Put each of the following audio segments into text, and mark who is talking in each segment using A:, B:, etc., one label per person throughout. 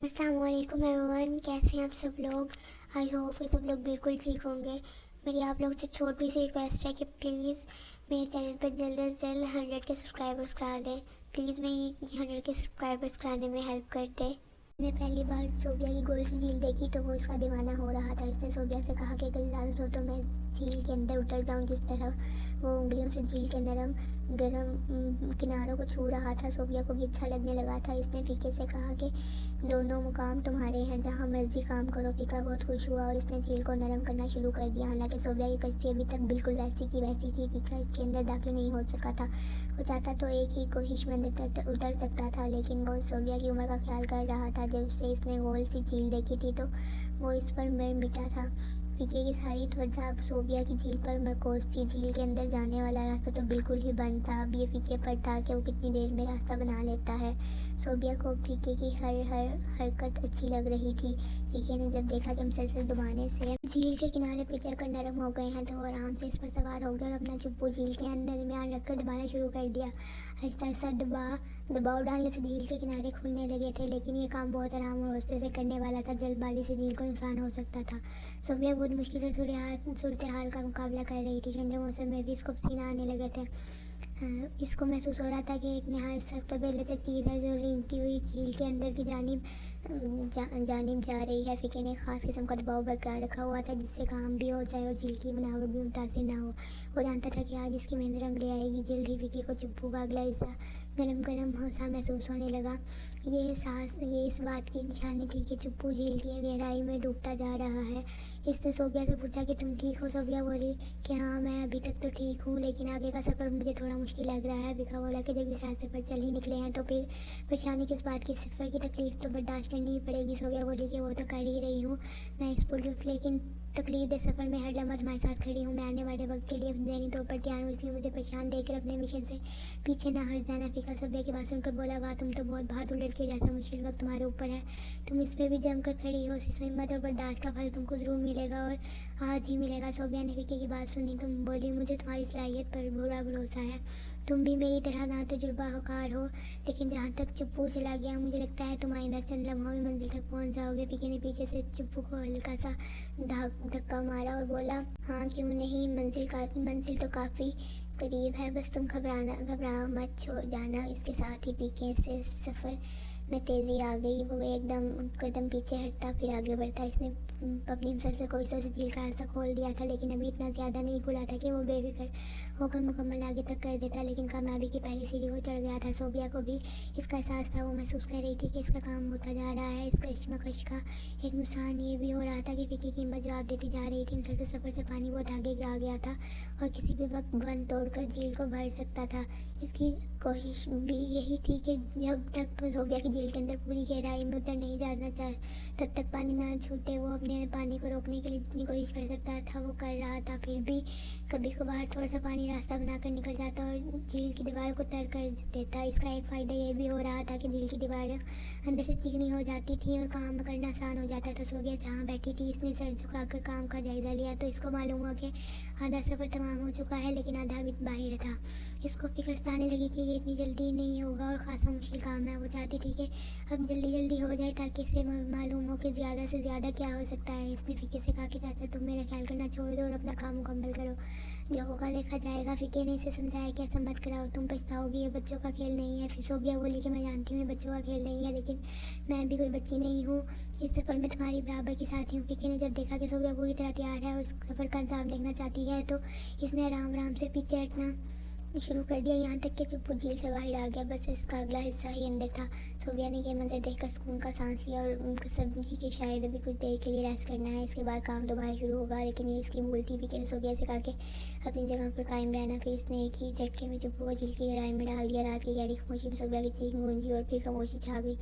A: अस्सलाम वालेकुम एवरीवन, कैसे हैं आप सब लोग। आई होप कि सब लोग बिल्कुल ठीक होंगे। मेरी आप लोगों से छोटी सी रिक्वेस्ट है कि प्लीज़ मेरे चैनल पर जल्द से जल्द 100 के सब्सक्राइबर्स करा दें। प्लीज़ मेरी 100 के सब्सक्राइबर्स कराने में हेल्प कर दें। मैंने पहली बार सोबिया की गोल सी झील देखी तो वो इसका दीवाना हो रहा था। इसने सोबिया से कहा कि अगर इजाज़त हो तो मैं झील के अंदर उतर जाऊं। जिस तरह वो उंगलियों से झील के नरम गरम किनारों को छू रहा था, सोबिया को भी अच्छा लगने लगा था। इसने फीके से कहा कि दोनों मुकाम तुम्हारे हैं, जहाँ मर्जी काम करो। फीका बहुत खुश हुआ और इसने झील को नरम करना शुरू कर दिया। हालांकि सोबिया की कश्ती अभी तक बिल्कुल वैसी की वैसी थी। फीका इसके अंदर दाखिल नहीं हो सका था। वो चाहता तो एक ही कोशिश में उतर सकता था, लेकिन वो सोबिया की उम्र का ख्याल कर रहा था। जब से इसने गोल सी झील देखी थी तो वो इस पर मर मिटा था। फीके की सारी तवज्जो अब सोबिया की झील पर मरकोज थी। झील के अंदर जाने वाला रास्ता तो बिल्कुल ही बंद था। अब ये फीके पर था कि वो कितनी देर में रास्ता बना लेता है। सोबिया को फीके की हर हर हरकत अच्छी लग रही थी। फीके ने जब देखा कि मुसलसल डुबाने से झील के किनारे पे चढ़कर नरम हो गए हैं तो वो आराम से इस पर सवार हो गया और अपना चुप्पू झील के अंदर दरमियान रखकर डुबाना शुरू कर दिया। आहिस्ता आहिस्ता दबाव डालने से झील के किनारे खुलने लगे थे, लेकिन ये काम बहुत आराम और हौसले से करने वाला था। जल्दबाजी से झील को नुकसान हो सकता था। सोबिया बहुत मुश्किल से सूरत हाल का मुकाबला कर रही थी। ठंडे मौसम में भी इसको पसीना आने लगे थे। इसको महसूस हो रहा था कि एक नहायत सख्त और बेलचक चीज़ है जो रेंगती हुई झील के अंदर की जानिब जा रही है। फीके ने एक खास किस्म का दबाव बरकरार रखा हुआ था, जिससे काम भी हो जाए और झील की बनावट भी मुतासिर ना हो। वो जानता था कि आज इसकी मेहनत रंग ले आएगी। जल्द ही फीके को चुप्पू का अगला हिस्सा गरम गरम सा महसूस होने लगा। ये एहसास ये इस बात की निशानी थी कि चुप्पू झील की गहराई में डूबता जा रहा है। इसने सोबिया से पूछा कि तुम ठीक हो। सोबिया बोली कि हाँ, मैं अभी तक तो ठीक हूँ, लेकिन आगे का सफ़र मुझे थोड़ा मुश्किल लग रहा है। फीका बोला कि जब इस रास्ते पर चल ही निकले हैं तो फिर परेशानी किस बात की। सफ़र की तकलीफ तो बर्दाश्त करनी ही पड़ेगी। सोबिया बोली कि वो तो कर ही रही हूँ मैं इस पुल लेकिन तकलीफ दे सफ़र में हर लम्हा तुम्हारे साथ खड़ी हूँ। मैं आने वाले वक्त के लिए दैनिक तौर पर तैयार हूँ, इसलिए मुझे परेशान देकर अपने मिशन से पीछे ना हट जाना। फीका सोबिया की बात सुनकर बोला, वाह, तुम तो बहुत बहादुर लड़के, जैसा मुश्किल वक्त तुम्हारे ऊपर है तुम इस पर भी जम कर खड़ी हो। इसमें हिम्मत और बर्दाश्त का फल तुमको ज़रूर मिलेगा और आज ही मिलेगा। सोबिया ने फीके की बात सुनी। तुम बोली, मुझे तुम्हारी सलाहियत पर पूरा भरोसा है। तुम भी मेरी तरह ना तजुर्बाकार हो, लेकिन जहाँ तक चुप्पू चला गया, मुझे लगता है तुम आइंदा चंद लम्हों में मंजिल तक पहुँच जाओगे। फीके ने पीछे से चुप्पू को हल्का सा धक्का मारा और बोला, हाँ क्यों नहीं, मंजिल तो काफ़ी करीब है, बस तुम घबरा मत छो जाना। इसके साथ ही फीके से सफ़र में तेज़ी आ गई। वो एकदम कदम पीछे हटता फिर आगे बढ़ता। इसने अपनी मुसलसल कोशिशों से झील का रास्ता खोल दिया था, लेकिन अभी इतना ज़्यादा नहीं खुला था कि वो बेफिक्र होकर मुकम्मल आगे तक कर देता, लेकिन कामयाबी की पहली सीढ़ी को चढ़ गया था। सोबिया को भी इसका एहसास था। वो महसूस कर रही थी कि इसका काम होता जा रहा है। इसका कश्मकश का एक नुकसान ये भी हो रहा था कि फीकी की हिम्मत जवाब देती जा रही थी। मुसलसल सफ़र से पानी बहुत आगे आ गया था और किसी भी वक्त बंद तोड़कर झील को भर सकता था। इसकी कोशिश भी यही थी कि जब तक सोबिया की झील के अंदर पूरी गहराई में उतर नहीं जाना चाहे तब तक पानी ना छूटे। वो अपने पानी को रोकने के लिए जितनी कोशिश कर सकता था वो कर रहा था। फिर भी कभी कभार थोड़ा सा पानी रास्ता बनाकर निकल जाता और झील की दीवार को तर कर देता। इसका एक फ़ायदा ये भी हो रहा था कि झील की दीवार अंदर से चिकनी हो जाती थी और काम करना आसान हो जाता था। सोबिया जहाँ बैठी थी, इसने सर झुकाकर काम का जायज़ा लिया तो इसको मालूम हुआ कि आधा सफ़र तमाम हो चुका है, लेकिन आधा अभी बाहर था। इसको फिक्र सताने लगी कि ये इतनी जल्दी नहीं होगा और ख़ासा मुश्किल काम है। वो चाहती थी कि अब जल्दी जल्दी हो जाए ताकि इसे मालूम हो कि ज़्यादा से ज़्यादा क्या हो सकता है। इसने फीके से कहा कि चाचा, तुम मेरा ख्याल करना छोड़ दो और अपना काम मुकम्मल करो, जो होगा देखा जाएगा। फीके ने इसे समझाया कि ऐसा मत कराओ, तुम पछताओगी, ये बच्चों का खेल नहीं है। फिर सोबिया बोली कि मैं जानती हूँ ये बच्चों का खेल नहीं है, लेकिन मैं भी कोई बच्ची नहीं हूँ। इस सफ़र में तुम्हारी बराबर की साथी हूँ। फीके ने जब देखा कि सोबिया पूरी तरह तैयार है और सफ़र का अंजाम देखना चाहती है तो इसने आराम आराम से पीछे हटना शुरू कर दिया, यहाँ तक कि चुप्पू झील से बाहर आ गया। बस इसका अगला हिस्सा ही अंदर था। सोबिया ने यह मंजर देखकर सुकून का सांस लिया और समझी कि शायद अभी कुछ देर के लिए रेस्ट करना है, इसके बाद काम दोबारा शुरू होगा। लेकिन ये इसकी भूल थी। फीके ने सोबिया से कहा कि अपनी जगह पर कायम रहना। फिर इसने एक ही झटके में चुप्पू को झील की गहराई में डाल दिया। रात की गहरी खामोशी में सोबिया की चीख गूंजी और फिर खामोशी छा गई।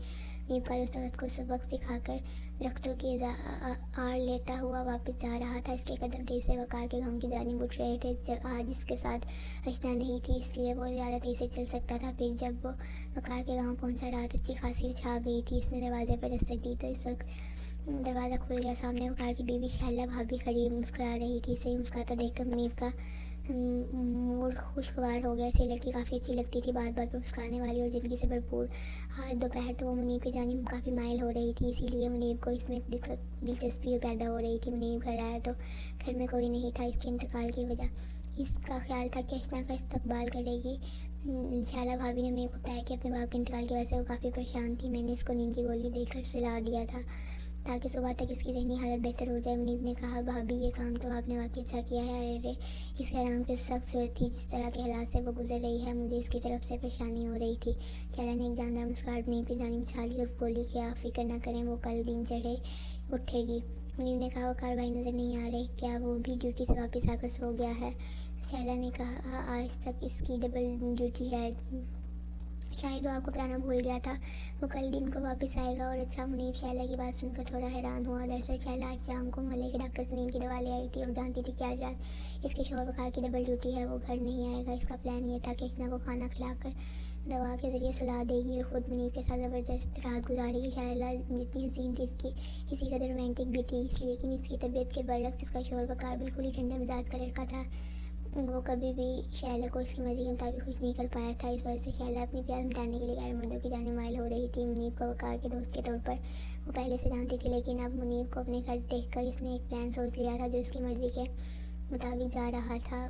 A: नीम का उस्ताद को सबक सिखाकर दरख्तों की आड़ लेता हुआ वापस जा रहा था। इसके कदम तेज से वकार के गांव की जानिब उठ रहे थे। जब आज इसके साथ अशना नहीं थी, इसलिए वो ज़्यादा तेज़ से चल सकता था। फिर जब वो वकार के गांव पहुंचा, रात अच्छी खासी छा गई थी। इसने दरवाजे पर दस्तक दी तो इस वक्त दरवाज़ा खुल गया। सामने वकार की बीवी शहला भाभी खड़ी मुस्कुरा रही थी। इसे मुस्कुराता देखकर मुनीब का موڈ خوشگوار ہو گیا. اسے لڑکی کافی اچھی لگتی تھی, بات بات پر مسکرانے والی اور زندگی سے بھرپور. آج دوپہر تو وہ منیب کی جانب کافی مائل ہو رہی تھی, اسی لیے منیب کو اس میں دلچسپی پیدا ہو رہی تھی. منیب گھر آیا تو گھر میں کوئی نہیں تھا. اس کے انتقال کی وجہ اس کا خیال تھا کہ اشنا کا استقبال کرے گی. شائلہ بھابی نے منیب کو بتایا کہ اپنے باپ کے انتقال کی وجہ سے وہ کافی پریشان تھی. میں نے اس کو نیند کی گولی دے کر سلا دیا تھا تاکہ صبح تک اس کی ذہنی حالت بہتر ہو جائے. منیب نے کہا, بھابی یہ کام تو آپ نے واقعی اچھا کیا ہے. ارے اس کے آرام کی سخت ضرورت تھی. جس طرح کے حالات سے وہ گزر رہی ہے مجھے اس کی طرف سے پریشانی ہو رہی تھی. شائلہ نے ایک جاندار مسکراہٹ منیب کی جانب اچھالی اور بولی کہ آپ فکر نہ کریں, وہ کل دن چڑھے اٹھے گی. منیب نے کہا, وہ کار بھائی نظر نہیں آ رہے, کیا وہ بھی ڈیوٹی سے واپس آ کر سو گیا ہے؟ شائلہ نے کہا, آج تک اس کی ڈبل ڈیوٹی ہے, شاید وہ آپ کو بتانا بھول گیا تھا. وہ کل دن کو واپس آئے گا. اور اچھا. منیب شائلہ کی بات سن کر تھوڑا حیران ہوا. دراصل شائلہ آج شام کو محلے کے ڈاکٹر سے نیند کی دوا لے آئی تھی اور جانتی تھی کہ آج رات اس کے شوہر بخار کی ڈبل ڈیوٹی ہے, وہ گھر نہیں آئے گا. اس کا پلان یہ تھا کہ اشنا کو کھانا کھلا کر دوا کے ذریعے سلا دے گی اور خود منیب کے ساتھ زبردست رات گزارے گی. شائلہ جتنی حسین تھی اس کی اسی قدر رومانٹک بھی تھی, لیکن اس کی طبیعت کے برعکس اس کا شوہر بخار بالکل ہی ٹھنڈے مزاج کا لڑکا تھا. وہ کبھی بھی شائلہ کو اس کی مرضی کے مطابق خوش نہیں کر پایا تھا. اس وجہ سے شائلہ اپنی پیاس مٹانے کے لیے غیر مردوں کی جانب مائل ہو رہی تھی. منیب کو وقار کے دوست کے طور پر وہ پہلے سے جانتی تھی, لیکن اب منیب کو اپنے گھر دیکھ کر اس نے ایک پلان سوچ لیا تھا جو اس کی مرضی کے مطابق جا رہا تھا.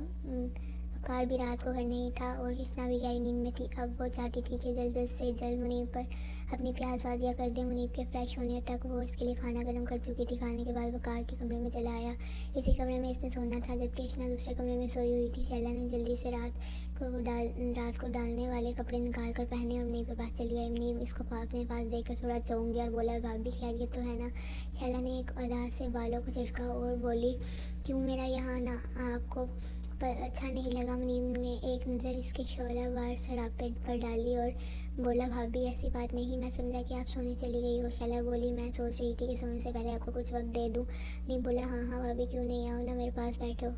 A: وقار بھی رات کو گھر نہیں تھا اور اشنا بھی گہری نیند میں تھی. اب وہ چاہتی تھی کہ جلد سے جلد منیب پر اپنی پیاس واضح کر دے. منیب کے فریش ہونے تک وہ اس کے لیے کھانا گرم کر چکی تھی. کھانے کے بعد وقار کے کمرے میں چلا آیا. اسی کمرے میں اس نے سونا تھا جبکہ اشنا دوسرے کمرے میں سوئی ہوئی تھی. شائلہ نے جلدی سے رات کو ڈالنے والے کپڑے نکال کر پہنے اور منیب کے پاس چلی آئی. منیب اس کو اپنے پاس دیکھ کر تھوڑا چونک گیا اور بولا, بھابی خیریت تو ہے نا؟ شائلہ نے ایک ادا سے بالوں کو جھٹکا اور بولی, کیوں میرا یہاں آنا آپ کو اچھا نہیں لگا؟ منیب نے ایک نظر اس کے شعلہ وار سراپے پر ڈالی اور بولا, بھابی ایسی بات نہیں, میں سمجھا کہ آپ سونے چلی گئی ہو. شائلہ بولی, میں سوچ رہی تھی کہ سونے سے پہلے آپ کو کچھ وقت دے دوں. منیب بولا, ہاں بھابی کیوں نہیں, آؤ نا میرے پاس بیٹھو.